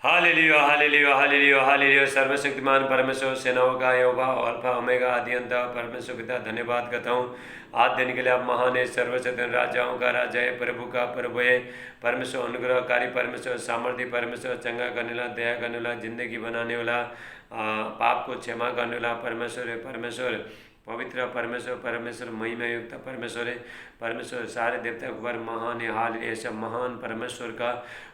Hallelujah hallelujah hallelujah hallelujah. सर्वशक्तिमान परमेश्वर, सेनाओं का यहोवा, अल्फा ओमेगा, आदि अंत परमेश्वर पिता, धन्यवाद करता हूँ आज दिन के लिए। आप महान है, सर्वशक्ति राजाओं का राजा है, प्रभु का प्रभु है। परमेश्वर अनुग्रहकारी परमेश्वर, सामर्थ्य परमेश्वर, चंगा करने वाला, दया करने वाला, जिंदगी बनाने वाला, पाप को क्षमा करने वाला परमेश्वर है। परमेश्वर पवित्र परमेश्वर, परमेश्वर महिमा युक्त परमेश्वर है। परमेश्वर सारे देवता के ऊपर महान है। हाल ऐसा महान परमेश्वर का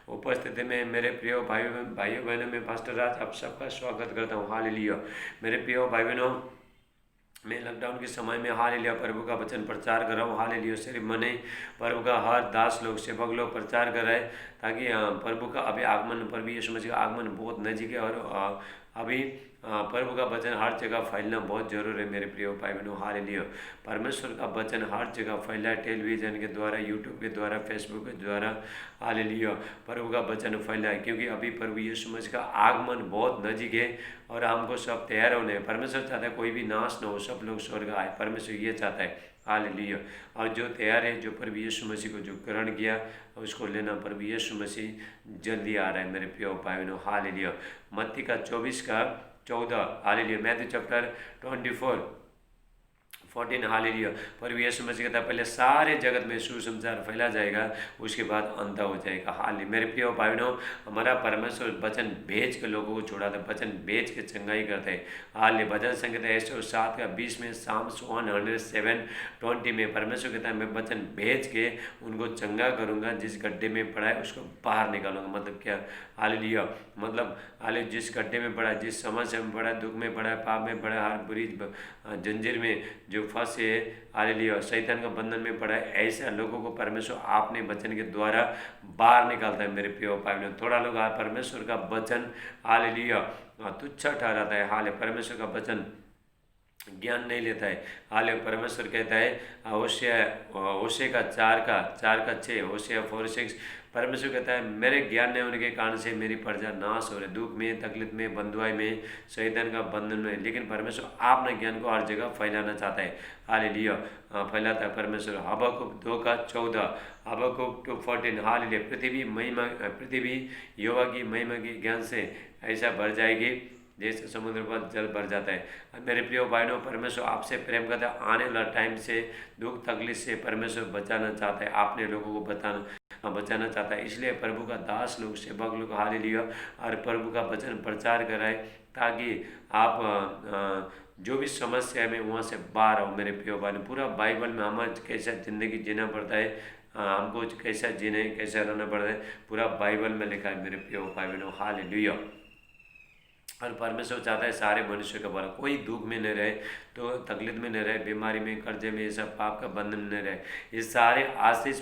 उपस्थिति में मेरे प्रिय भाइयों बहनों में पास्टर राज आप सबका स्वागत करता हूँ। हालेलुया। मेरे प्रिय भाई बहनों, मैं लॉकडाउन के समय में हालेलुया प्रभु का वचन प्रचार कर रहा हूँ। हालेलुया सिर्फ मैं नहीं, प्रभु का हर दास लोग, सेवक लोग प्रचार कर रहे हैं, ताकि प्रभु का अभी आगमन, प्रभु यीशु मसीह का आगमन बहुत नजीक है। और अभी प्रभु का वचन हर जगह फैलना बहुत जरूरी है मेरे प्रिय भाई बहनों। हालेलुया। परमेश्वर का वचन हर जगह फैला है, टेलीविज़न के द्वारा, यूट्यूब के द्वारा, फेसबुक के द्वारा। हालेलुया प्रभु का वचन फैला है, क्योंकि अभी प्रभु यीशु मसीह का आगमन बहुत नजीक है और हमको सब तैयार होने हैं। परमेश्वर चाहता है कोई भी नाश न हो, सब लोग स्वर्ग आए। परमेश्वर ये चाहता है। हालेलुया। और जो तैयार है, जो प्रभु यीशु मसीह को जो ग्रहण किया उसको लेना, प्रभु यीशु मसीह जल्दी आ रहा है मेरे प्रिय भाई बहनों। हालेलुया। मत्ती का 24:14। हालेलुया। Matthew chapter 24:14। हालेलुया। प्रभु यीशु मसीह कहता है पहले सारे जगत में सुसमाचार फैला जाएगा, उसके बाद अंत हो जाएगा। हालेलुया। मेरे प्रिय भाई बहनों, हमारा परमेश्वर वचन भेज के लोगों को छुड़ाता है, वचन भेज के चंगाई करते हैं। हालेलुया। भजन संगीत 107:20 में, साम्स 107:20 में परमेश्वर कहता है मैं वचन भेज के उनको चंगा करूँगा, जिस गड्ढे में पड़ा है उसको बाहर निकालूंगा। मतलब क्या? हालेलुया। मतलब हालेलुया, जिस गड्ढे में पड़ा है, जिस समस्या में पड़ा है, दुख में पड़ा है, पाप में पड़ा है, हर बुरी जंजीर में जो फंसे है, हालेलुया, शैतान का बंधन में पड़ा है, ऐसे लोगों को परमेश्वर आपने वचन के द्वारा बाहर निकालता है मेरे प्रिय भाई बहनों। थोड़ा लोग परमेश्वर का वचन हालेलुया तुच्छ ठहराता है। हाल परमेश्वर का वचन ज्ञान नहीं लेता है। हाल परमेश्वर कहता है होशे का 4:6, होशे 4:6, परमेश्वर कहता है मेरे ज्ञान नहीं होने के कारण से मेरी प्रजा नाश हो रही, दुख में, तकलीफ में, बंधुआई में, शैतान का बंधन में। लेकिन परमेश्वर अपने ज्ञान को हर जगह फैलाना चाहता है। हालेलुया। फैलाता है परमेश्वर। हबक्कुक 2:14, हबक्कुक 2:14। हालेलुया। पृथ्वी यहोवा की महिमा के ज्ञान से ऐसा भर जाएगी जैसे समुद्र पर जल भर जाता है। मेरे प्रिय भाइयों, परमेश्वर आपसे प्रेम करता है। आने वाला टाइम से, दुख तकलीफ से परमेश्वर बचाना चाहता है, आपने लोगों को बचाना चाहता है। इसलिए प्रभु का दास लोग, सेवक लोग हालेलुया और प्रभु का वचन प्रचार कराए, ताकि आप जो भी समस्या में वहाँ से बाहर आओ मेरे प्रिय भाई। पूरा बाइबल में हमें कैसा ज़िंदगी जीना पड़ता है, हमको कैसा जीने, कैसा रहना पड़ता है, पूरा बाइबल में लिखा है मेरे प्रिय भाई बहनों। हालेलुया। और परमेश्वर चाहता है सारे मनुष्य का भला, कोई दुख में न रहे, तो तकलीफ में न रहे, बीमारी में, कर्जे में, ये सब पाप का बंधन न रहे। ये सारे आशीष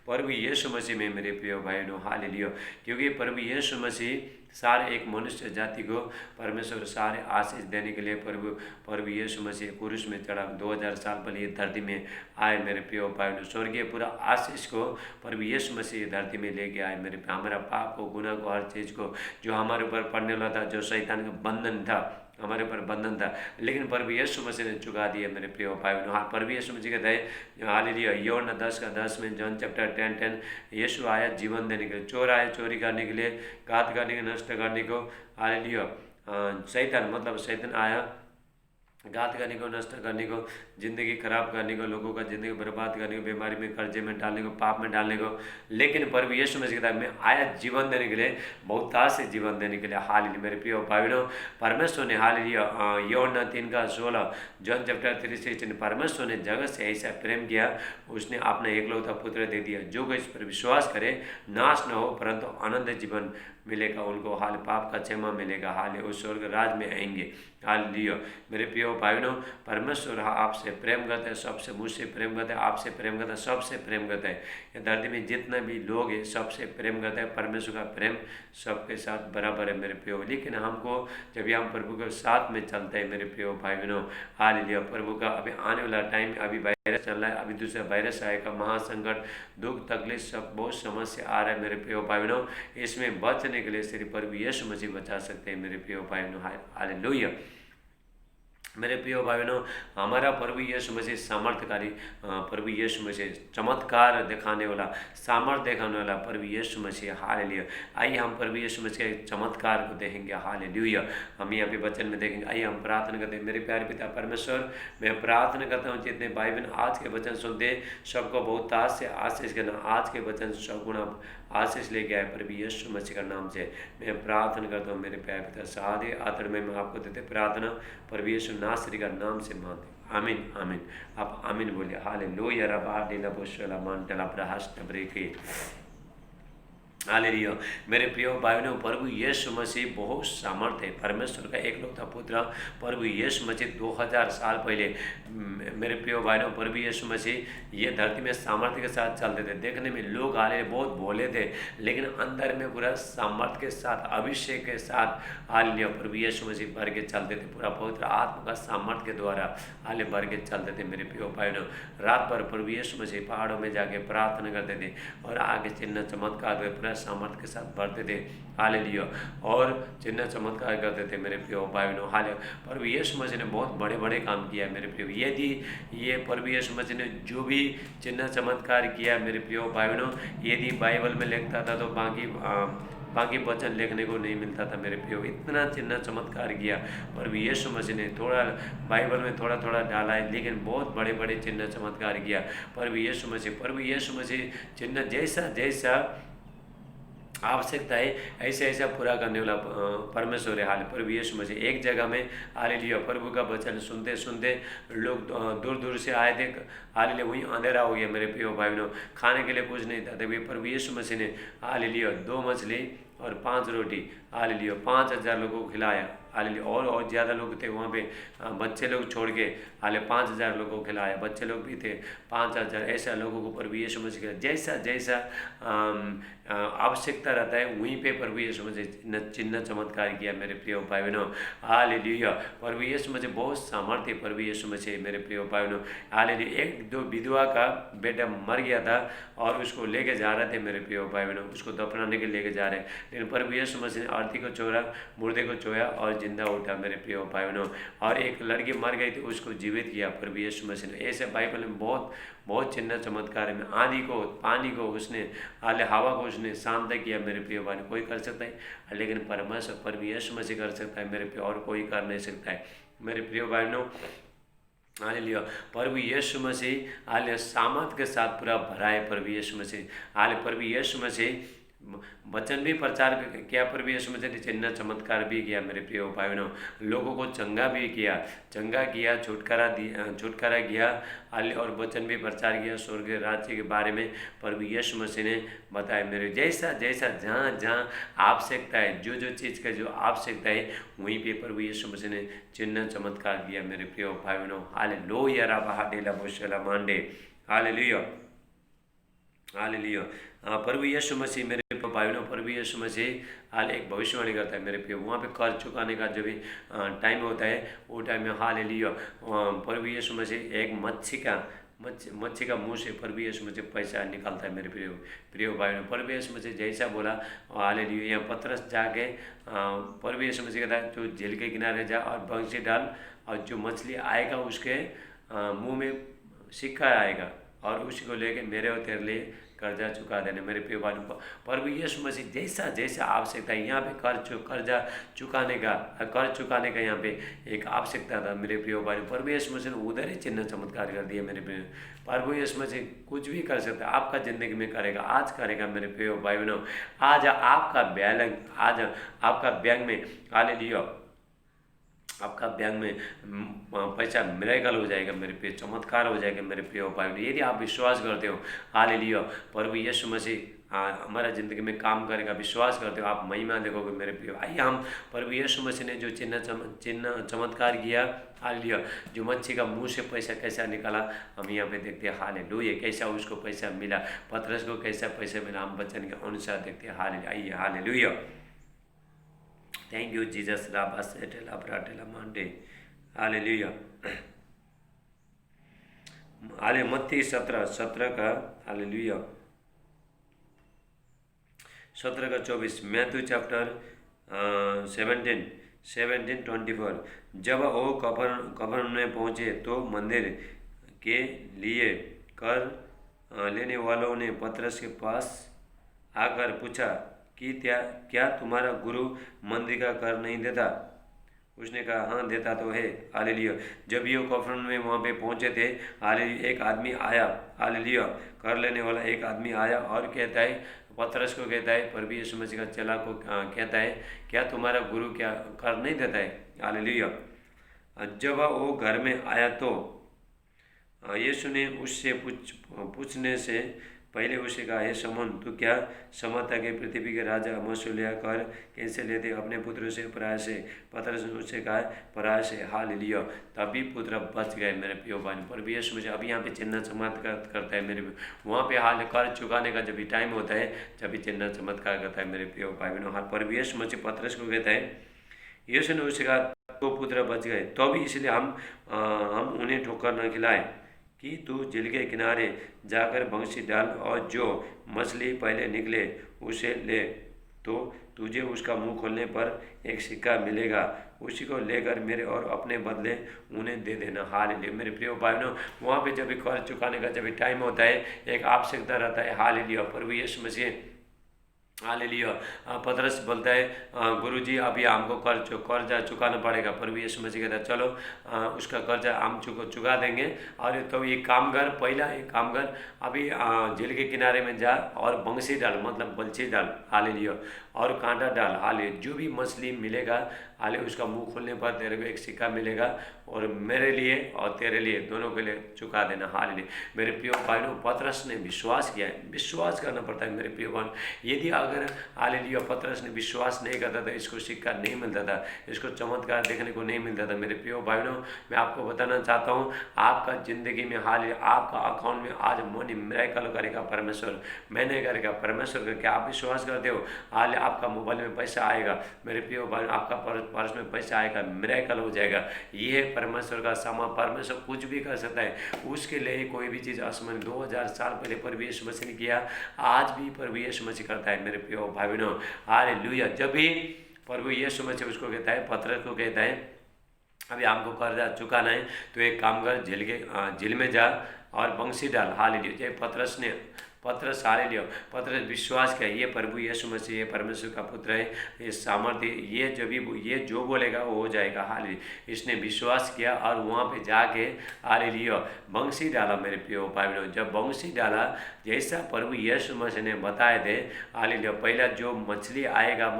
प्रभु यीशु मसीह में मेरे प्रिय भाई बहनों। हालेलुया। क्योंकि प्रभु यीशु मसीह सारे एक मनुष्य जाति को परमेश्वर सारे आशीष देने के लिए प्रभु यीशु मसीह क्रूस में चढ़ा, 2000 साल पहले ये धरती में आए मेरे प्रिय भाई बहनों। स्वर्गीय पूरा आशीष को प्रभु यीशु मसीह धरती में लेके आए मेरे, हमारा पाप को, गुनाह को, हर चीज़ को जो हमारे ऊपर पड़ने वाला था, जो शैतान का बंधन था, हमारे ऊपर बंधन था, लेकिन प्रभु यीशु मसीह ने चुका दिया मेरे प्रिय भाई बहनों। हाँ, प्रभु यीशु मसीह कहता है हालेलुया, यूहन्ना 10:10 में, जॉन चैप्टर 10:10, यीशु आया जीवन देने के लिए, चोर आया चोरी करने के लिए, घात करने के, नष्ट करने को। हालेलुया। शैतान आया घात करने को, नष्ट करने को, ज़िंदगी खराब करने को, लोगों का ज़िंदगी बर्बाद करने को, बीमारी में, कर्जे में डालने को, पाप में डालने को। लेकिन प्रभु यीशु मसीह कहता है मैं आया जीवन देने के लिए, बहुतायत से जीवन देने के लिए। हालेलुया। मेरे प्रिय भाई बहनों, परमेश्वर ने हालेलुया यूहन्ना 3:16, जॉन चैप्टर 3:16, परमेश्वर ने जगत से ऐसा प्रेम किया, उसने अपना एकलौता पुत्र दे दिया, जो कोई इस पर विश्वास करे नाश न हो परंतु अनंत जीवन मिलेगा उनको। हाल पाप का क्षमा मिलेगा। हाल उस स्वर्ग राज में आएंगे। हालेलुया। मेरे प्रिय भाई बहनों, परमेश्वर आपसे प्रेम करता है, सबसे, मुझसे प्रेम करता है, आपसे प्रेम करता है, सबसे प्रेम करता है। ये धरती में जितने भी लोग हैं सबसे प्रेम करता है। परमेश्वर का प्रेम सबके साथ बराबर है मेरे प्रिय। लेकिन हमको जब भी हम प्रभु के साथ में चलते हैं मेरे प्रिय भाई बहनों, हालेलुया, प्रभु का अभी आने वाला टाइम, अभी वायरस चल रहा है, अभी दूसरा वायरस आएगा, महासंकट, दुख तकलीफ, सब बहुत समस्या आ रहा है मेरे प्रिय भाई बहनों। इसमें बचने के लिए सिर्फ प्रभु यीशु मसीह बचा सकते हैं मेरे प्रिय भाई बहनों। हालेलुया। मेरे प्रिय भाई बहनों, हमारा प्रभु यीशु मसीह सामर्थ्यकारी प्रभु यीशु मसीह चमत्कार दिखाने वाला, सामर्थ्य दिखाने वाला प्रभु यीशु मसीह। हालेलुया। आइए हम प्रभु यीशु मसीह के चमत्कार को देखेंगे। हालेलुया। हम यहाँ पे वचन में देखेंगे। आइए हम प्रार्थना करते हैं। मेरे प्यारे पिता परमेश्वर, मैं प्रार्थना करता हूँ जितने भाई बहन आज के वचन सुनते सबको बहुत ताज से आशीष करना। आज के वचन सगुना आशीष लेके आए प्रभु यीशु मसीह का नाम से मैं प्रार्थना करता हूँ। मेरे प्यारे पिता सादे आदर में मैं आपको देते प्रार्थना प्रभु यीशु नासरी का नाम से मानते। आमीन आमीन। आप आमीन बोलिए। हालेलुया। रबा डेला बोशला मान डेला प्रहास्ट ब्रेके। हालेलुया। मेरे प्रिय भाई बहनों, प्रभु यीशु मसीह बहुत सामर्थ्य है। परमेश्वर का एकलौता पुत्र प्रभु यीशु मसीह 2000 साल पहले, मेरे प्रिय भाई बहनों, प्रभु यीशु मसीह ये धरती में सामर्थ्य के साथ चलते थे। देखने में लोग हाले बहुत भोले थे, लेकिन अंदर में पूरा सामर्थ्य के साथ, अभिषेक के साथ हालेलुया प्रभु यीशु मसीह भर के चलते थे। पूरा पवित्र आत्मा का सामर्थ्य के द्वारा हाले भर के चलते थे। मेरे प्रिय भाई बहनों, रात भर प्रभु यीशु मसीह पहाड़ों में जाके प्रार्थना करते थे और आगे चिन्ह चमत्कार पूरा सामर्थ्य के साथ बढ़ते थे। हालेलुया। और चिन्ह चमत्कार करते थे। मेरे प्रिय भाई बहनों, हाले प्रभु यीशु मसीह ने बहुत बड़े बड़े काम किया है। मेरे प्रिय, यदि ये प्रभु यीशु मसीह ने जो भी चिन्ह चमत्कार किया मेरे प्रिय भाई बहनों, यदि बाइबल में लिखता था तो बाकी वचन लिखने को नहीं मिलता था। मेरे प्रियो, इतना चिन्ह चमत्कार किया प्रभु यीशु मसीह ने। थोड़ा बाइबल में थोड़ा थोड़ा डाला है, लेकिन बहुत बड़े बड़े चिन्ह चमत्कार किया प्रभु यीशु मसीह। प्रभु यीशु मसीह चिन्ह जैसा जैसा आवश्यकता है ऐसे ऐसा पूरा करने वाला परमेश्वर है। हाल प्रभु यीशु मसीह एक जगह में हालेलुया प्रभु का वचन सुनते सुनते लोग दूर दूर से आए थे। हालेलुया वहीं अंधेरा हो गया। मेरे प्रिय भाई बहनों, खाने के लिए कुछ नहीं था, तभी प्रभु यीशु मसीह ने हालेलुया 2 मछली और 5 रोटी हालेलुया 5000 लोगों को खिलाया। हालेलुया और ज़्यादा लोग थे वहाँ पे, बच्चे लोग छोड़ के हाले 5000 लोगों को खिलाया। बच्चे लोग भी थे 5000। ऐसा लोगों को प्रभु यीशु मसीह का जैसा जैसा आवश्यकता रहता है वहीं पे प्रभु यीशु मसीह चिन्ह चमत्कार किया। मेरे प्रिय भाई बहनों, हालेलुया प्रभु यीशु मसीह बहुत सामर्थ्य प्रभु यीशु मसीह। मेरे प्रिय भाई बहनों, हालेलुया एक दो विधवा का बेटा मर गया था और उसको लेके जा रहे थे। मेरे प्रिय भाई बहनों, उसको दफनाने के लेके जा रहे, लेकिन प्रभु यीशु मसीह ने आरती को छोड़ा, मुर्दे को छोया और जिंदा उठा। मेरे प्रिय भाई बहनों, और एक लड़की मर गई थी उसको जीवित किया प्रभु यीशु मसीह ने। ऐसे बाइबल में बहुत बहुत चिन्ह चमत्कार में आंधी को, पानी को उसने, हाले हवा को उसने शांत किया। मेरे प्रिय भाई, कोई कर सकता है लेकिन परमेश्वर प्रभु यीशु मसीह कर सकता है। मेरे प्रिय, और कोई कर नहीं सकता है। मेरे प्रिय बहनों, हालेलुया प्रभु यीशु मसीह हाले सामर्थ के साथ पूरा भरा है। प्रभु यीशु मसीह हाले प्रभु यीशु मसीह वचन भी प्रचार किया। प्रभु यीशु मसीह ने चिन्ह चमत्कार भी किया। मेरे प्रिय भाई बहनों, लोगों को चंगा भी किया, चंगा किया, छुटकारा किया और वचन भी प्रचार किया। स्वर्ग राज्य के बारे में प्रभु यीशु मसीह ने बताया। मेरे जैसा जैसा जहाँ जहाँ आवश्यकता है, जो जो चीज़ का जो आवश्यकता है वहीं पे प्रभु यीशु मसीह ने चिन्ह चमत्कार किया। मेरे प्रिय भाई बहनों, हालेलुया राबा डेला बोशला मांडे। Hallelujah hallelujah. प्रभु यीशु मसीह, मेरे भाई बहनों, प्रभु यीशु मसीह हाल एक भविष्यवाणी करता है। मेरे प्रिय, वहाँ पे कर चुकाने का जो भी टाइम होता है वो टाइम में हालेलुया प्रभु यीशु मसीह एक मच्छी का मुंह से प्रभु यीशु मसीह पैसा निकालता है। मेरे प्रिय भाई बहनों, प्रभु यीशु मसीह जैसा बोला हालेलुया। यहाँ पतरस जाके प्रभु यीशु मसीह कहता है तो झील के किनारे जा और बंसी डाल, और जो मछली आएगा उसके मुँह में सिक्का आएगा और उसी को लेके मेरे और तेरे लिए कर्जा चुका देने। मेरे प्रिय भाई, प्रभु यीशु मसीह जैसा जैसा आवश्यकता है, यहाँ पे कर्जा चुकाने का यहाँ पे एक आवश्यकता था। मेरे प्रिय भाई, प्रभु यीशु मसीह ने उधर ही चिन्ह चमत्कार कर दिया। मेरे प्रिय, प्रभु यीशु मसीह कुछ भी कर सकता है, आपका ज़िंदगी में करेगा, आज करेगा। मेरे प्रिय भाई बहनों, आज आपका बैंक में हालेलुया आपका बैंक में पैसा मिरेकल हो जाएगा। मेरे प्रिय, चमत्कार हो जाएगा। मेरे प्रिय भाई, यदि आप विश्वास करते हो हालेलुया प्रभु यीशु मसीह हमारा ज़िंदगी में काम करेगा, विश्वास करते हो, आप महिमा देखोगे। मेरे प्रिय, आइए हम प्रभु यीशु मसीह ने जो चिन्ह चमत्कार किया हालेलुया, जो मच्छी का मुंह से पैसा कैसा निकाला हम यहाँ पे देखते हैं। हालेलुया कैसा उसको पैसा मिला, पतरस को कैसा पैसा मिला, हम वचन के अनुसार देखते हैं। हालेलुया, आइए हालेलुया। थैंक यू जीसस राबा सेटेला ब्राटेला मांडे। हालेलुया। हाले मत्ती 17 का हालेलुया 17 का 24, मैथ्यू चैप्टर 17 17:24। जब वो कब्र में पहुँचे तो मंदिर के लिए कर लेने वालों ने पतरस के पास आकर पूछा कि क्या तुम्हारा गुरु मंदिर का कर नहीं देता? उसने कहा, हाँ देता तो है। हालेलुया। जब ये कफरनहूम में वहाँ पे पहुँचे थे, हालेलुया, एक आदमी आया, हालेलुया, कर लेने वाला एक आदमी आया और कहता है, पतरस को कहता है, प्रभु यीशु मसीह का चेला को कहता है, क्या तुम्हारा गुरु क्या कर नहीं देता है? हालेलुया। जब वो घर में आया तो यीशु ने उससे पूछने से पहले उसे कहा, हे शमौन, तू क्या समझता कि पृथ्वी के राजा मसूलिया कर कैसे लेते अपने पुत्र से, पराया से? पतरस ने उससे कहा, पराया से। हालेलुया। तभी पुत्र बच गए मेरे प्रिय भाई। पर भी यीशु मुझे अभी यहाँ पे चिन्ह चमत्कार करता है मेरे, वहाँ पे हाल कर चुकाने का जब भी टाइम होता है, जब भी चिन्ह चमत्कार करता है मेरे प्रिय भाई बहनों। हाँ, पर भी यीशु मुझे पतरस को कहता है, यीशु ने उससे कहा, तो पुत्र बच गए। तो भी इसलिए हम उन्हें ठोकर न खिलाए कि तू झील के किनारे जाकर बंसी डाल और जो मछली पहले निकले उसे ले, तो तुझे उसका मुंह खोलने पर एक सिक्का मिलेगा, उसी को लेकर मेरे और अपने बदले उन्हें दे देना। हालेलुया। मेरे प्रिय भाइयों, वहाँ पे जब भी कर चुकाने का जब भी टाइम होता है, एक आवश्यकता रहता है। हालेलुया। प्रभु यीशु मसीह, हालेलुया, पतरस बोलता है, गुरुजी अभी हमको कर्जा चुकाना पड़ेगा। प्रभु यीशु मसीह कहता है, चलो उसका कर्जा हम चुका देंगे। और तो ये काम कर, पहला एक काम कर, अभी झील के किनारे में जा और बंसी डाल, मतलब बल्छी डाल, हालेलुया, और कांटा डाल, हाले, जो भी मछली मिलेगा, हाले, उसका मुंह खोलने पर तेरे को एक सिक्का मिलेगा, और मेरे लिए और तेरे लिए दोनों के लिए चुका देना। हालेलुया। मेरे प्रिय भाइयों, पतरस ने विश्वास किया है। विश्वास करना पड़ता है मेरे प्रिय भाइयों। यदि अगर हालेलुया पतरस ने विश्वास नहीं करता था, इसको सिक्का नहीं मिलता था, इसको चमत्कार देखने को नहीं मिलता था। मेरे प्रिय भाइयों, मैं आपको बताना चाहता हूँ, आपका ज़िंदगी में हालेलुया, आपका अकाउंट में आज मनी मिरेकल करेगा परमेश्वर, मैंने करेगा परमेश्वर करके आप विश्वास करते हो, हाल आपका मोबाइल में पैसा आएगा। मेरे प्रिय भाई, आपका पर्स में पैसा आएगा, मिरेकल हो जाएगा। ये है परमेश्वर का सामान। परमेश्वर कुछ भी कर सकता है, उसके लिए कोई भी चीज़ असमान 2000 साल पहले प्रभु यीशु मसीह ने किया, आज भी प्रभु यीशु मसीह करता है। मेरे प्रिय भाई बहनों, हालेलुया। जब भी प्रभु यीशु मसीह उसको कहता है, पतरस को कहता है, अभी हमको कर्जा चुकाना है, तो एक काम कर, झील में जा और बंसी डाल। हालेलुया। जब पतरस हालेलुया, पतरस विश्वास किया, ये प्रभु यीशु मसीह, ये परमेश्वर का पुत्र है, ये सामर्थ्य, ये जो बोलेगा वो हो जाएगा। हालेलुया। इसने विश्वास किया और वहाँ पे जाके हालेलुया बंसी डाला। मेरे प्रिय भाई बहनों, जब बंसी डाला, जैसा प्रभु यीशु मसीह ने बताए थे, हालेलुया, पहला जो मछली आएगा,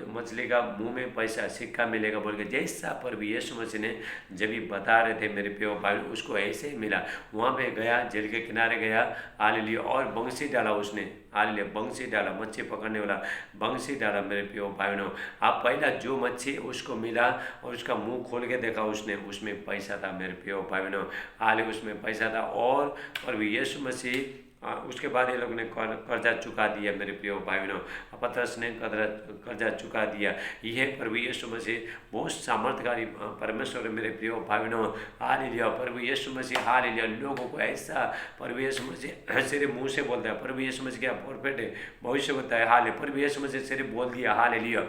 मछली का मुंह में पैसा सिक्का मिलेगा बोल के जैसा प्रभु यीशु मसीह ने जब भी बता रहे थे मेरे प्रिय भाई, उसको ऐसे ही मिला। वहाँ पे गया, झील के किनारे गया, हालेलुया, और बंसी डाला उसने, हालेलुया, बंसी डाला, मच्छी पकड़ने वाला बंसी डाला। मेरे प्रिय भाई बहनों, आप पहला जो मच्छी उसको मिला और उसका मुंह खोल के देखा उसने, उसमें पैसा था। मेरे प्रिय भाई बहनों, हालेलुया, उसमें पैसा था। और प्रभु यीशु मसीह उसके बाद ये लोग ने कर्जा चुका दिया। मेरे प्रिय भाई बहनों, पतरस ने कर्जा चुका दिया। यह प्रभु यीशु मसीह बहुत सामर्थ्यकारी परमेश्वर है। मेरे प्रिय भाई बहनों, हालेलुया, प्रभु यीशु मसीह, हालेलुया, लोगों को ऐसा प्रभु यीशु मसीह सिर्फ मुंह से बोलता है। प्रभु यीशु मसीह क्या प्रोफेट है, भविष्य बताया। हाले प्रभु यीशु मसीह सिर्फ बोल दिया। हालेलुया,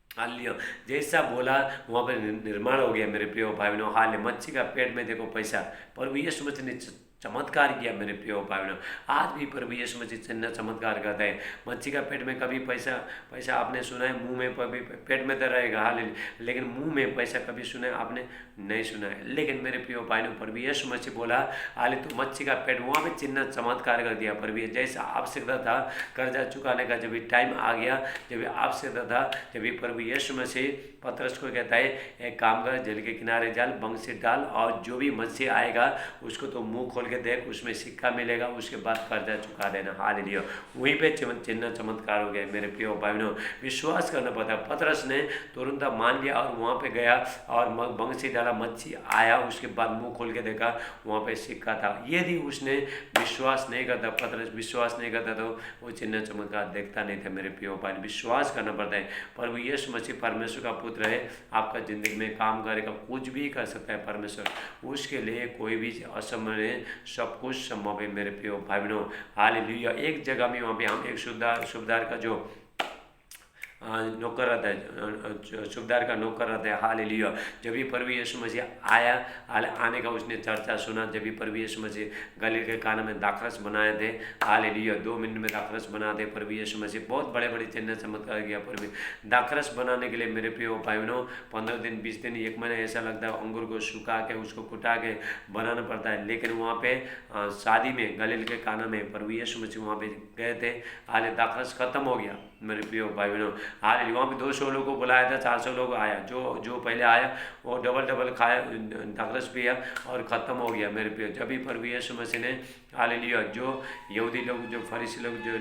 हालेलुया, जैसा बोला वहाँ पर निर्माण हो गया। मेरे प्रिय भाई बहनों, हाले मच्छी का पेट में देखो पैसा, प्रभु यीशु मसीह ने चमत्कार किया। मेरे प्रिय भाई बहनों, आज भी प्रभु यीशु मसीह चिन्ह चमत्कार करता है। मच्छी का पेट में कभी पैसा आपने सुना है? मुंह में कभी पेट में तो रहेगा, हालेलुया, लेकिन मुंह में पैसा कभी सुना है आपने? नहीं सुना है। लेकिन मेरे प्रिय भाई बहनों, प्रभु यीशु मसीह बोला, हाले तो मच्छी का पेट, वहाँ पे चिन्ह चमत्कार कर दिया। प्रभु जैसा आवश्यकता था, कर्जा चुकाने का जब भी टाइम आ गया, जब आवश्यकता था, जब भी प्रभु यीशु मसीह पतरस को कहता है, एक काम कर, झील के किनारे जाल, बंसी डाल, और जो भी मच्छी आएगा उसको तो मुंह खोल के देख, उसमें सिक्का मिलेगा, उसके बाद कर्जा चुका देना। हालेलुया, वहीं पे चिन्ह चमत्कार हो गया। मेरे प्रिय भाई बहनों, विश्वास करना पड़ता। पतरस ने तुरंत मान लिया और वहाँ पे गया और बंसी डाला, मच्छी आया, उसके बाद मुंह खोल के देखा, वहाँ पे सिक्का था। यदि उसने विश्वास नहीं करता, पतरस विश्वास नहीं करता, तो वो चिन्ह चमत्कार देखता नहीं था। मेरे प्रिय भाई, विश्वास करना पड़ता है। प्रभु यीशु मसीह परमेश्वर का पुत्र है, आपका जिंदगी में काम करेगा, कुछ भी कर सकता है परमेश्वर, उसके लिए कोई भी असंभव नहीं, सब कुछ संभव है। मेरे प्रिय भाई बहनों, हालेलुया। एक जगह में वहाँ पे हम एक सुबेदार का जो नौकर रहता है, सूबेदार का नौकर रहता है। हालेलुया। जब भी प्रभु यीशु मसीह आया, आने का उसने चर्चा सुना। जब भी प्रभु यीशु मसीह गलील के काना में दाखरस बनाए थे, हालेलुया, 2 मिनट में दाखरस बना दे प्रभु यीशु मसीह। बहुत बड़े बड़े चिन्ह चमत्कार किया प्रभु। दाखरस बनाने के लिए मेरे प्रिय भाई बहनों 15 दिन 20 दिन 1 महीना ऐसा लगता है, अंगूर को सुखा के उसको कुटा के बनाना पड़ता है। लेकिन वहाँ पे शादी में गलील के काना में प्रभु यीशु मसीह वहाँ पे गए थे, हाल दाखरस खत्म हो गया मेरे प्रिय भाई बहनों। हाल वहाँ पे 200 लोगों को बुलाया था, 400 लोग आया। जो पहले आया वो डबल खाया, दाखरस पिया और ख़त्म हो गया मेरे प्रिय। जब भी प्रभु यीशु मसीह ने हालेलुया, जो यहूदी लोग, जो फरीसी लोग, जो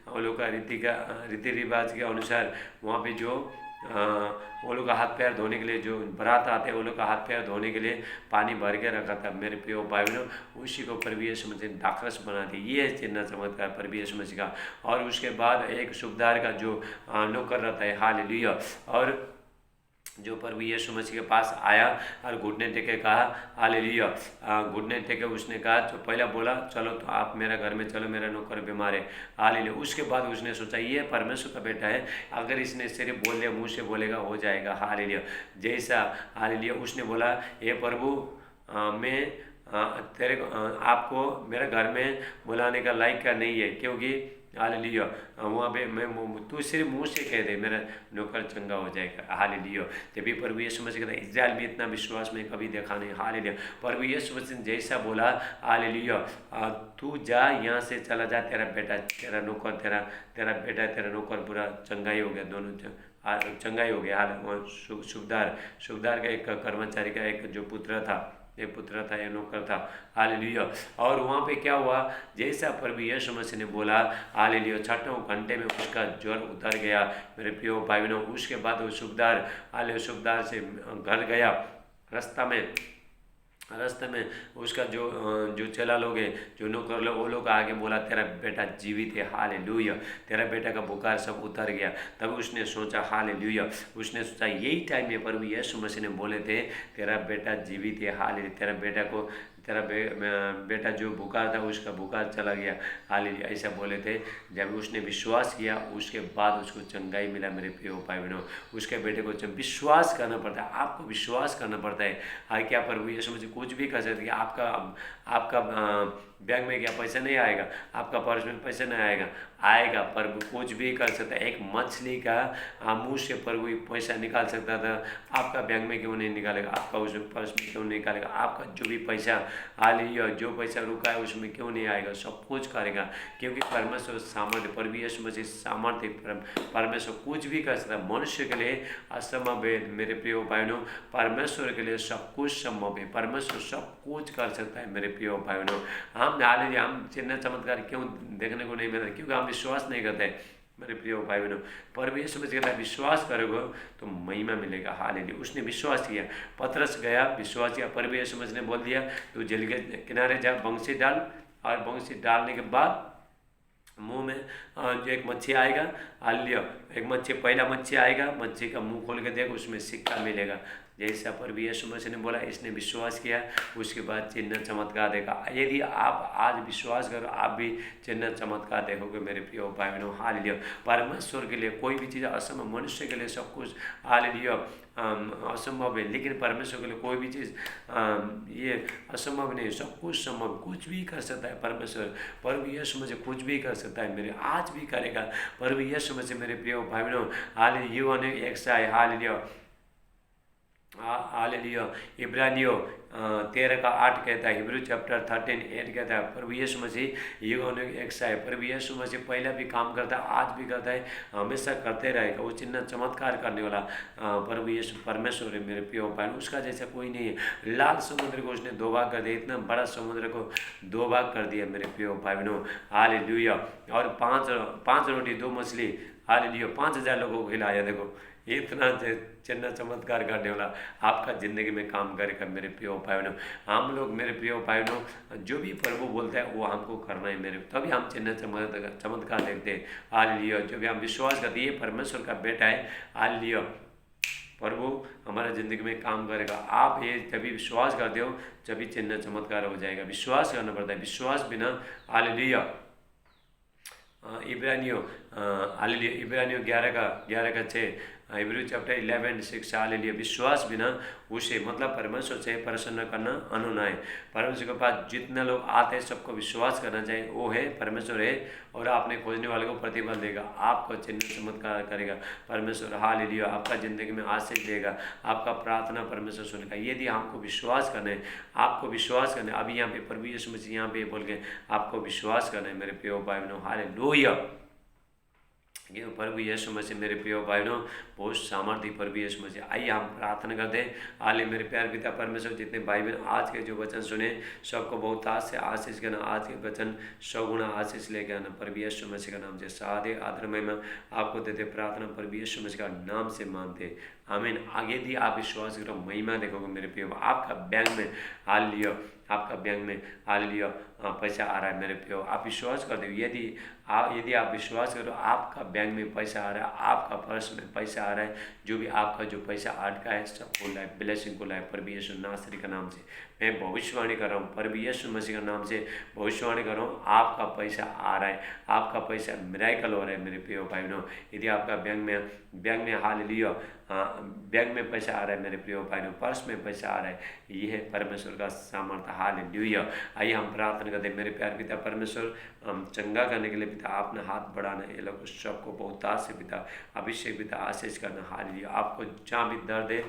वो लोग का रीति रिवाज के अनुसार वहाँ पे जो वो लोग का हाथ पैर धोने के लिए, जो बारात आते हैं वो लोग का हाथ पैर धोने के लिए पानी भर के रखा था मेरे प्रिय भाई बहनों। उसी को प्रभु यीशु मसीह ने दाखरस बना दी। ये चिन्ह चमत्कार प्रभु यीशु मसीह का। और उसके बाद एक सूबेदार का जो नौकर रहता है, हालेलुया, और जो प्रभु यीशु मसीह के पास आया और घुटने टेके कहा, हालेलुया, घुटने टेके उसने कहा, जो पहला बोला चलो तो आप मेरा घर में चलो, मेरा नौकर बीमार है, हालेलुया। उसके बाद उसने सोचा ये परमेश्वर का बेटा है, अगर इसने सिर्फ बोल दिया, मुँह से बोलेगा हो जाएगा, हालेलुया। जैसा हालेलुया उसने बोला, हे प्रभु मैं तेरे आपको मेरे घर में बुलाने का लायक का नहीं है, क्योंकि हालेलुया वहाँ पे मैं तू सिर्फ मुँह से कह दे मेरा नौकर चंगा हो जाएगा, हालेलुया। तभी प्रभु यीशु मसीह कहता है इस्राएल में इतना विश्वास में कभी देखा नहीं, हालेलुया। प्रभु यीशु मसीह जैसा बोला, हालेलुया, तू जा यहाँ से चला जा, तेरा बेटा, तेरा नौकर, तेरा बेटा, तेरा नौकर पूरा चंगाई हो गया, दोनों चंगाई हो गया। हाल सूबेदार का एक कर्मचारी का एक जो पुत्र था, एक पुत्र था, एक नौकर था, हालेलुया। और वहाँ पे क्या हुआ, जैसा प्रभु यीशु मसीह ने बोला, हालेलुया, 6वें घंटे में उसका ज्वर उतर गया मेरे प्रिय भाई बहनों। उसके बाद वो सूबेदार से घर गया। रास्ते में उसका जो चेला लोग हैं, जो नौकर लोग, वो लोग आगे बोला तेरा बेटा जीवित है, हालेलुया, तेरा बेटा का बुखार सब उतर गया। तब उसने सोचा, हालेलुया, उसने सोचा यही टाइम में प्रभु यीशु मसीह ने बोले थे तेरा बेटा जीवित है, हालेलुया, तेरा बेटा जो बुखार था उसका बुखार चला गया, हालेलुया, ऐसा बोले थे। जब उसने विश्वास किया उसके बाद उसको चंगाई मिला मेरे प्रिय भाई बहनों। उसके बेटे को जब विश्वास करना पड़ता है, आपको विश्वास करना पड़ता है। क्या प्रभु यीशु मसीह कुछ भी कर सकते हैं। आपका बैंक में क्या पैसा नहीं आएगा, आपका पर्स में पैसा नहीं आएगा, प्रभु कुछ भी कर सकता है। एक मछली का मुँह से प्रभु पैसा निकाल सकता था, आपका बैंक में क्यों नहीं निकालेगा, आपका उसमें पर्स में क्यों नहीं निकालेगा, आपका जो भी पैसा हालेलुया जो पैसा रुका है उसमें क्यों नहीं आएगा, सब कुछ करेगा, क्योंकि परमेश्वर सामर्थ्य, प्रभु यीशु मसीह सामर्थ्य, परमेश्वर कुछ भी कर सकता है। मनुष्य के लिए असंभव है मेरे प्रिय बहनों, परमेश्वर के लिए सब कुछ संभव है। परमेश्वर सब कुछ कर सकता है मेरे प्रिय बहनों। हम चिन्ह चमत्कार क्यों देखने को नहीं मिलता, क्योंकि हम विश्वास नहीं करते मेरे प्रिय भाई बहनों। प्रभु यीशु मसीह कहता है विश्वास करोगे तो महिमा मिलेगा, हालेलुया। उसने विश्वास किया, पतरस गया, विश्वास किया, प्रभु यीशु मसीह ने बोल दिया तू जल के किनारे जा, बंसी डाल, और बंसी डालने के बाद मुंह में जो एक मच्छी आएगा, हालेलुया, एक मच्छी, पहला मच्छी आएगा, मच्छी का मुंह खोल के देख, उसमें सिक्का मिलेगा। जैसा प्रभु यीशु मसीह ने बोला, इसने विश्वास किया, उसके बाद चिन्ह चमत्कार देखा। यदि आप आज विश्वास करो, आप भी चिन्ह चमत्कार देखोगे मेरे प्रिय भाई बहनों, हालेलुया। परमेश्वर के लिए कोई भी चीज़ असंभव, मनुष्य के लिए सब कुछ हालेलुया असंभव है, लेकिन परमेश्वर के लिए कोई भी चीज़ ये असंभव नहीं, सब कुछ संभव, कुछ भी कर सकता है परमेश्वर। प्रभु यीशु मसीह कुछ भी कर सकता है, मेरे आज भी करेगा प्रभु यीशु मसीह मेरे प्रिय भाई बहनों, हालेलुया। यूहन्ना 1 हालेलुया, हालेलुया। इब्रानियों 13:8 कहता है, हिब्रू चैप्टर 13:8 कहता है, प्रभु यीशु मसीह यूहन्ना 1 प्रभु यीशु मसीह पहले भी काम करता है, आज भी करता है, हमेशा करते रहेगा। वो चिन्ह चमत्कार करने वाला प्रभु यीशु परमेश्वर है मेरे प्रिय भाई, उसका जैसा कोई नहीं है। लाल समुद्र को उसने 2 भाग कर दिया, इतना बड़ा समुद्र को 2 भाग कर दिया मेरे प्रिय भाई बहनों, हालेलुया। और 5 रोटी 2 मछली, हालेलुया, 5000 लोगों को खिलाया। देखो इतना चिन्ह चमत्कार करने वाला आपका ज़िंदगी में काम करेगा मेरे प्रिय भाई बहनों। हम लोग मेरे प्रिय भाई बहनों जो भी प्रभु बोलता है वो हमको करना है मेरे, तभी हम चिन्ह चमत्कार देखते हैं, हालेलुया। जो भी हम विश्वास करते हैं ये परमेश्वर का बेटा है, हालेलुया, प्रभु हमारे ज़िंदगी में काम करेगा। आप ये जब विश्वास करते हो जब चिन्ह चमत्कार हो जाएगा। विश्वास करना पड़ता है, विश्वास बिना हालेलुया इब्रानियों हालेलुया, इब्रानियों 11 का 6, हिब्रू चैप्टर 11:6, हालेलुया। विश्वास बिना उसे मतलब परमेश्वर से प्रसन्न करना अनुनय। परमेश्वर के पास जितने लोग आते हैं सबको विश्वास करना चाहिए, वो है परमेश्वर है, और आपने खोजने वाले को प्रतिफल देगा, आपको चिन्ह चमत्कार करेगा परमेश्वर, हालेलुया। आपका ज़िंदगी में आशीष देगा, आपका प्रार्थना परमेश्वर सुनेगा, यदि हमको विश्वास करना है, आपको विश्वास करना है। अभी यहाँ पे प्रभु यीशु मसीह यहाँ पे बोल के आपको विश्वास करना है मेरे प्रिय भाई बहनों, हालेलुया। ये प्रभु यीशु मसीह मेरे प्रिय भाई बहनों बहुत सामर्थ्य प्रभु यीशु मसीह। आइए हम प्रार्थना करते हैं। हाले मेरे प्यार पिता परमेश्वर, जितने भाई बहन आज के जो वचन सुने सबको बहुत आज से आशीष करना, आज के वचन 100 गुना आशीष लेके आना प्रभु यीशु मसीह का नाम से। सादे आदर महिमा आपको देते, प्रार्थना प्रभु यीशु मसीह का नाम से मानते, आमीन। आगे दी आप विश्वास करो, महिमा देखोगे मेरे प्रिय। आपका बैंक में हालेलुया, आपका बैंक में हालेलुया पैसा आ रहा है मेरे प्रियो, आप विश्वास कर दो। यदि आप विश्वास करो, आपका बैंक में पैसा आ रहा है, आपका पर्स में पैसा आ रहा है, जो भी आपका जो पैसा अटका है सब खुला है, ब्लेसिंग खुला है प्रभु यीशु नासरी का नाम से। मैं भविष्यवाणी कर रहा हूँ प्रभु यीशु मसीह का नाम से, भविष्यवाणी कर रहा हूँ, आपका पैसा आ रहा है, आपका पैसा मिराकल हो रहा है मेरे प्रियो भाई बहनों। यदि आपका बैंक में हालेलुया बैंक में पैसा आ रहा है मेरे प्रियो भाई बहनों, पर्स में पैसा आ रहा है, ये है परमेश्वर का सामर्थ्य, हालेलुया। आइए हम प्रार्थना करते हैं। मेरे प्यार पिता परमेश्वर, हम चंगा करने के लिए पिता आपने हाथ बढ़ाना, ये लोग सबको बहुत से पिता अभिषेक पिता आशीष करना, हालेलुया। आपको जहाँ भी दर्द है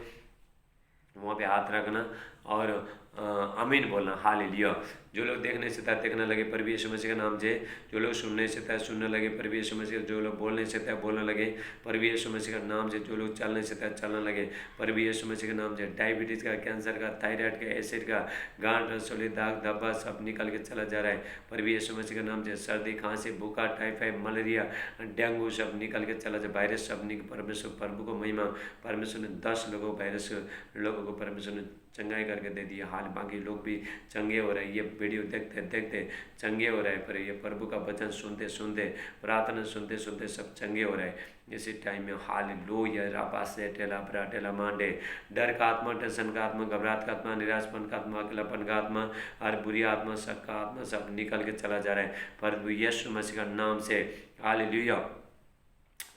वहाँ पे हाथ रखना और आमीन बोलना, हालेलुया। जो लोग देखने से था देखने लगे प्रभु यीशु मसीह के नाम से, जो लोग सुनने से था सुनने लगे प्रभु यीशु मसीह, जो लोग बोलने से था बोलने लगे प्रभु यीशु मसीह का नाम से, जो लोग चलने से था चलने लगे प्रभु यीशु मसीह के नाम से। डायबिटीज़ का, कैंसर का, थायराइड का, एसिड का, गांठ रसोली, दाग धब्बा सब निकल के चला जा रहा है प्रभु यीशु मसीह के नाम से। सर्दी, खांसी, बुखार, टाइफाइड, मलेरिया, डेंगू सब निकल के चला जाए, वायरस सब परमेश्वर प्रभु को महिमा, परमेश्वर ने 10 वायरस लोगों को परमेश्वर ने चंगाई करके दे दिया, हाल बाकी लोग भी चंगे हो रहे हैं। ये वीडियो देखते देखते चंगे हो रहे हैं, पर ये प्रभु का वचन सुनते सुनते, प्रार्थना सुनते सुनते सब चंगे हो रहे हैं इसी टाइम में, हालेलुया। राबा से टेला ब्रा टेला मांडे, डर का आत्मा, टेंशन का आत्मा, घबराहट का आत्मा, निराशपन का आत्मा, अकेलापन का आत्मा और बुरी आत्मा, शक का आत्मा सब निकल के चला जा रहा है प्रभु यीशु मसीह का नाम से, hallelujah.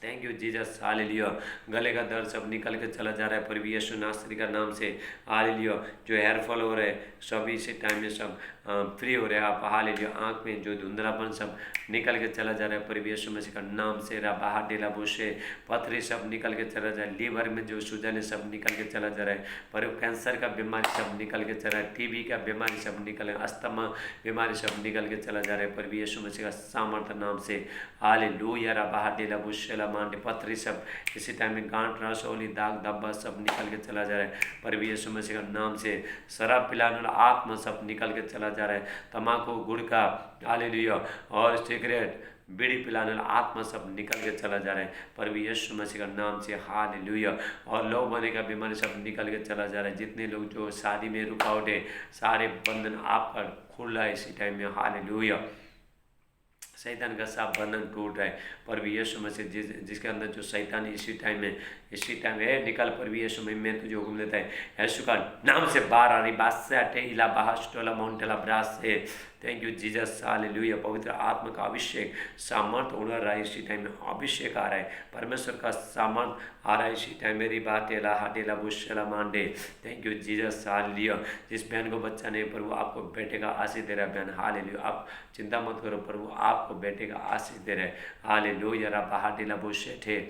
Thank you Jesus, hallelujah. गले का दर्द सब निकल के चला जा रहा है प्रभु यीशु नासरी का नाम से, हालेलुया। जो हेयर फॉल हो रहे हैं सब इसी टाइम में सब फ्री हो रहे हैं आप, हालेलुया। आँख में जो धुंधलापन सब निकल के चला जा रहा है प्रभु यीशु मसीह का नाम से। बाहर डेला बुशे पथरी सब निकल के चला जा रहा है, लीवर में जो सूजन है सब निकल के चला जा रहा है प्रभु, कैंसर का बीमारी सब निकल के चला रहा है, टीबी का बीमारी सब निकल, अस्थमा बीमारी सब निकल के चला जा रहा है प्रभु यीशु मसीह का सामर्थ्य नाम से, हालेलुया। बाहर डेला बुशेला मांडे पथरी सब इसी टाइम में, गांठ रसौली, दाग धब्बा सब निकल के चला जा रहा है प्रभु यीशु मसीह का नाम से। शराब पिलाने वाला आत्मा सब निकल के चला जा रहा है, तम्बाकू, गुड़का, हालेलुया, और सिगरेट, बीड़ी पिलाने वाला आत्मा सब निकल के चला जा रहा है प्रभु यीशु मसीह का नाम से, हालेलुया। और लो बने का बीमारी सब निकल के चला जा रहा है। जितने लोग जो शादी में रुकावट है सारे बंधन आपका खुल रहा है इसी टाइम में, हालेलुया। शैतान का सब बंधन टूट रहा है प्रभु यीशु मसीह, जिसके अंदर जो शैतान इसी टाइम में निकल प्रभु यीशु में, मैं तुझे हुक्म देता है यीशु का नाम से बाहर आ रही बात से अटे इला बाहर माउंटेला ब्रास से। Thank you Jesus, hallelujah. पवित्र आत्मा का अभिषेक सामर्थ उड़ रहा है इसी टाइम में, अभिषेक आ रहा है परमेश्वर का सामर्थ आ रहा है इसी टाइम में। रिबा टेला हाटेला बुशेला मांडे, थैंक यू जीसस, हालेलुया। जिस बहन को बच्चा नहीं प्रभु आपको बेटे का आशीष दे रहा है बहन, हालेलुया। आप चिंता मत करो, प्रभु आपको बेटे का आशीष दे रहा है, हालेलुया। रबा हाटेला बुशे थे,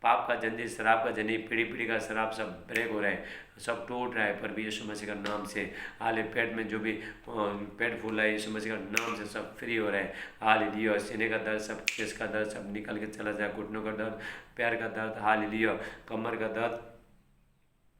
पाप का जंजीर, शराब का जंजीर, पीढ़ी का शराब सब ब्रेक हो रहा है, सब टूट रहा है प्रभु यीशु मसीह का नाम से, हाले। पेट में जो भी पेट फूल रहा है यीशु मसीह का नाम से सब फ्री हो रहा है, हालेलुया। सीने का दर्द सब, चेस्ट का दर्द सब निकल के चला जाए, घुटनों का दर्द, पैर का दर्द, हालेलुया, कमर का दर्द,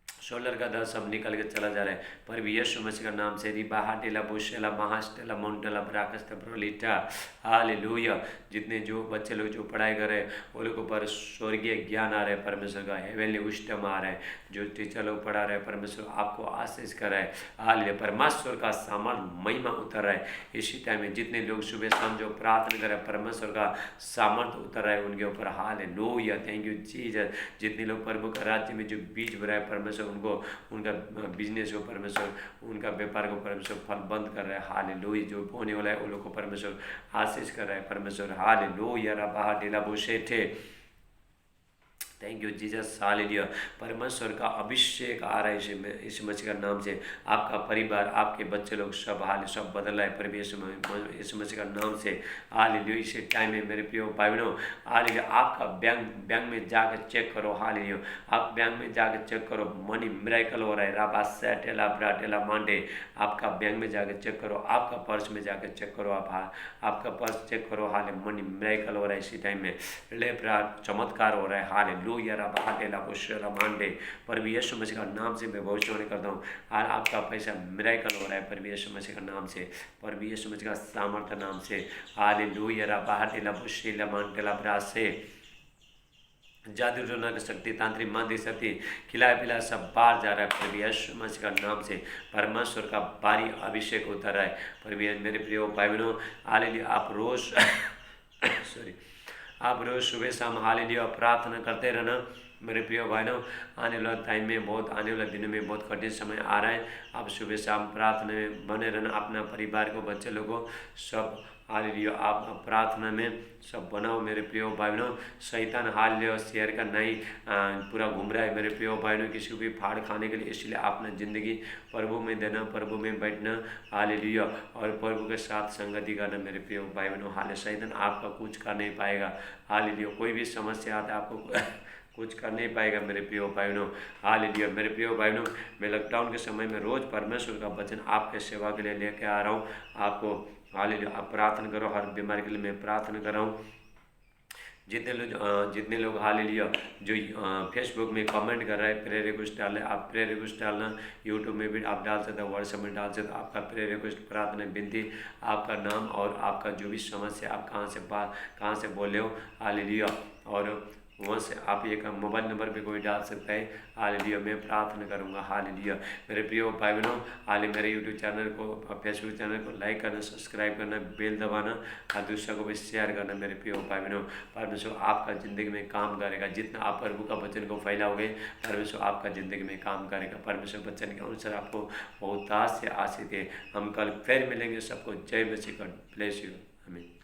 शोल्डर का दर्द सब निकल के चला जा रहा है प्रभु यीशु मसीह का नाम से। रिबा हाटेला बुशेला महास्टेला मोन्टेला ब्राकस्ते ब्रोलिटा, हालेलुया। जितने जो बच्चे लोग जो पढ़ाई कर रहे हैं वो लोग ऊपर स्वर्गीय ज्ञान आ रहा है परमेश्वर का, हेवनली विजडम आ रहा है। जो टीचर लोग पढ़ा रहे हैं परमेश्वर आपको आशीष कर रहा है, हालेलुया। परमेश्वर का सामान महिमा उतर रहा है इसी टाइम में। जितने लोग सुबह शाम जो प्रार्थना कर रहे हैं परमेश्वर का सामर्थ उतर रहा है उनके ऊपर, हालेलुया। Thank you Jesus. जितने लोग प्रभु का राज्य में जो बीज भरा है परमेश्वर उनको उनका बिजनेस को परमेश्वर, उनका व्यापार को परमेश्वर फल बंद कर रहा है। हालेलुया। जो होने वाला है उन लोग को परमेश्वर आशीष कर रहा है परमेश्वर। हालेलुया। रबा डेला बोशे थे। Thank you Jesus. हालेलुया। परमेश्वर का अभिषेक आ रहा है इस मसीह का नाम से। आपका परिवार, आपके बच्चे लोग सब सब बदल रहा है प्रभु यीशु मसीह का नाम से। हालेलुया। इसी टाइम में मेरे प्रिय भाई बहनों, हालेलुया, आपका बैंक में जाकर चेक करो। हालेलुया। आप बैंक में जाकर चेक करो, मनी मिरेकल हो रहा है। राबा सैटेला ब्राटेला मांडे। आपका बैंक में जाकर चेक करो, आपका पर्स में जाकर चेक करो, आपका पर्स चेक करो। हाले मनी मिरेकल हो रहा है इसी टाइम में। लेप्रा चमत्कार हो रहा है। हालेलुया। रबा डेला बुशरा मांडे। प्रभु यीशु मसीह का नाम से मैं भविष्यवाणी करता हूँ, आज आपका पैसा मिरेकल हो रहा है प्रभु यीशु मसीह का नाम से, प्रभु यीशु मसीह का सामर्थ्य नाम से। हालेलुया। रबा डेला बुशरा मांडेला ब्रासे। जादू टोना की शक्ति, तांत्रिक मांत्रिक शक्ति, खिलाया पिलाया सब बाहर जा रहा है प्रभु यीशु मसीह का नाम से। परमेश्वर का भारी अभिषेक होता रहा है प्रभु। मेरे प्रिय भाई बहनों, हालेलुया, आप रोज सॉरी, आप रोज सुबह शाम हालेलुया प्रार्थना करते रहना मेरे प्रिय भाइयों। आने वाला टाइम में बहुत, आने वाले दिनों में बहुत कठिन समय आ रहा है। आप सुबह शाम प्रार्थना में बने रहना, अपना परिवार को, बच्चे लोगों को सब हालेलुया आप प्रार्थना में सब बनाओ मेरे प्रिय भाई बहनों। शैतान हालेलुया शेयर का नहीं पूरा घूम रहा है मेरे प्रिय भाई बहनों, किसी को भी फाड़ खाने के लिए। इसलिए अपना ज़िंदगी प्रभु में देना, प्रभु में बैठना हालेलुया, और प्रभु के साथ संगति करना मेरे प्रिय भाई बहनों। हाले शैतान आपका कुछ कर नहीं पाएगा। हालेलुया। कोई भी समस्या आता है आपको कुछ कर नहीं पाएगा मेरे प्रिय भाई बहनों। हालेलुया। मेरे प्रिय भाई बहनों, मैं लॉकडाउन के समय में रोज़ परमेश्वर का वचन आपके सेवा के लिए लेके आ रहा हूँ आपको। हालेलुया। आप प्रार्थना करो, हर बीमारी के लिए मैं प्रार्थना कर रहा हूँ। जितने लोग हालेलुया जो फेसबुक में कमेंट कर रहे हैं, प्रेयर रिक्वेस्ट डाल रहे, आप प्रेयर रिक्वेस्ट डालना। यूट्यूब में भी आप डाल सकते हो, व्हाट्सएप में डाल सकते हो। आपका प्रेयर रिक्वेस्ट, प्रार्थना, विनती, आपका नाम और आपका जो भी समस्या, आप कहाँ से बोले हो हालेलुया, और वहाँ से आप एक मोबाइल नंबर पे कोई डाल सकता है। हालेलुया। मैं प्रार्थना करूँगा। हालेलुया। मेरे प्रिय भाई बहनों, हाल मेरे यूट्यूब चैनल को, फेसबुक चैनल को लाइक करना, सब्सक्राइब करना, बेल दबाना और दूसरों को भी शेयर करना मेरे प्रिय भाई बहनों। परमेश्वर आपका ज़िंदगी में काम करेगा। जितना आप प्रभु का वचन को फैलाओगे, परमेश्वर आपका ज़िंदगी में काम करेगा। परमेश्वर वचन के अनुसार आपको बहुत से आशीष है। हम कल फिर मिलेंगे। सबको जय मसीह। God bless you. आमीन।